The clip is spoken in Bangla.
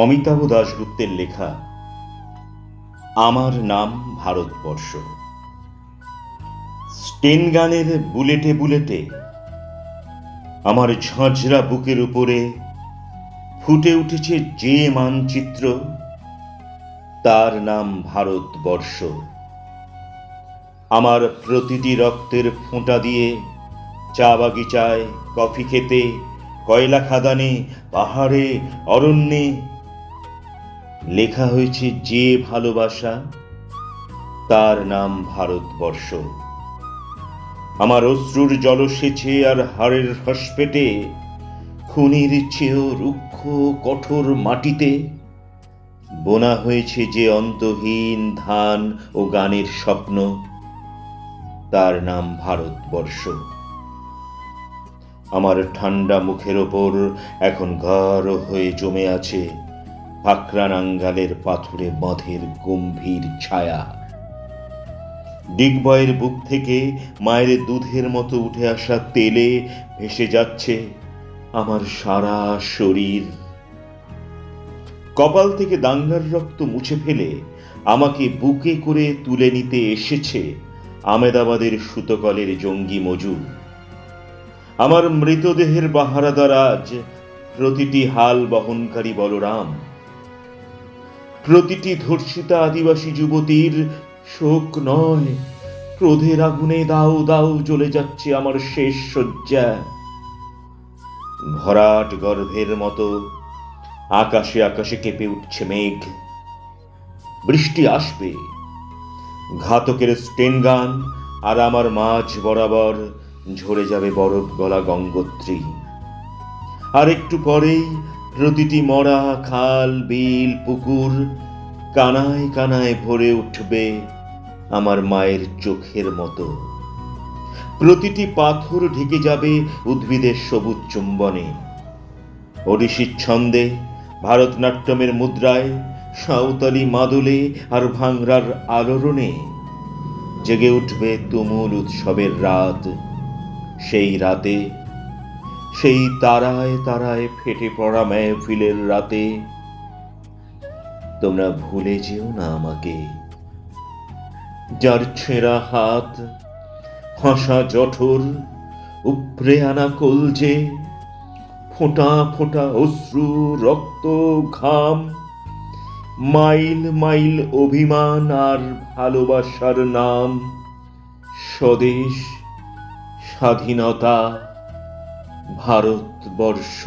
অমিতাভ দাশগুপ্তের লেখা আমার নাম ভারতবর্ষ। স্টেনগানের বুলেটে বুলেটে আমার ঝাঁঝরা বুকের উপরে ফুটে উঠেছে যে মানচিত্র, তার নাম ভারতবর্ষ। আমার প্রতিটি রক্তের ফোঁটা দিয়ে চা বাগিচায়, কফি খেতে, কয়লা খাদানে, পাহাড়ে, অরণ্যে লেখা হয়েছে যে ভালোবাসা, তার নাম ভারতবর্ষ। আমার অশ্রুর জলসেচে আর হাড়ের ফসফেটে, খুনির চেয়েও রুক্ষ কঠোর মাটিতে বোনা হয়েছে যে অন্তহীন ধান ও গানের স্বপ্ন, তার নাম ভারতবর্ষ। আমার ঠান্ডা মুখের ওপর এখন গাঢ় হয়ে জমে আছে ফাকরা নাঙ্গালের পাথুরে বাঁধের গম্ভীর ছায়া। ডিগবয়ের বুক থেকে মায়ের দুধের মতো উঠে আসা তেলে ভেসে যাচ্ছে আমার সারা শরীর। কপাল থেকে দাঙ্গার রক্ত মুছে ফেলে আমাকে বুকে করে তুলে নিতে এসেছে আমেদাবাদের সুতকলের জঙ্গি মজুর। আমার মৃতদেহের বাহারাদার আজ প্রতিটি হাল বহনকারী বলরাম, প্রতিটি ধর্ষিতা আদিবাসী যুবতীর শোক নয়, ক্রোধের আগুনে দাউ দাউ জ্বলে যাচ্ছে আমার শেষ শয্যা। ভরাট গর্ভের মতো আকাশে আকাশে কেঁপে উঠছে মেঘ। বৃষ্টি আসবে, ঘাতকের স্টেনগান আর আমার মাঝ বরাবর ঝরে যাবে বরফ গলা গঙ্গোত্রী। আর একটু পরেই প্রতিটি মরা খাল, বিল, পুকুর কানায় কানায় ভরে উঠবে আমার মায়ের চোখের মতো। প্রতিটি পাথর ঢেকে যাবে উদ্ভিদের সবুজ চুম্বনে। ওড়িশির ছন্দে, ভারতনাট্যমের মুদ্রায়, সাঁওতালি মাদলে আর ভাংরার আলোড়নে জেগে উঠবে তুমুল উৎসবের রাত। সেই রাতে, সেই তারায় তারায় ফেটে পড়া মেহফিলের রাতে তোমরা ভুলে যেও না আমাকে, যার ছেঁড়া হাত, ফাঁসা জঠর, উপড়ে আনা কলজে, ফোঁটা ফোঁটা অশ্রু, রক্ত, ঘাম, মাইল মাইল অভিমান আর ভালোবাসার নাম স্বদেশ, স্বাধীনতা, ভারতবর্ষ।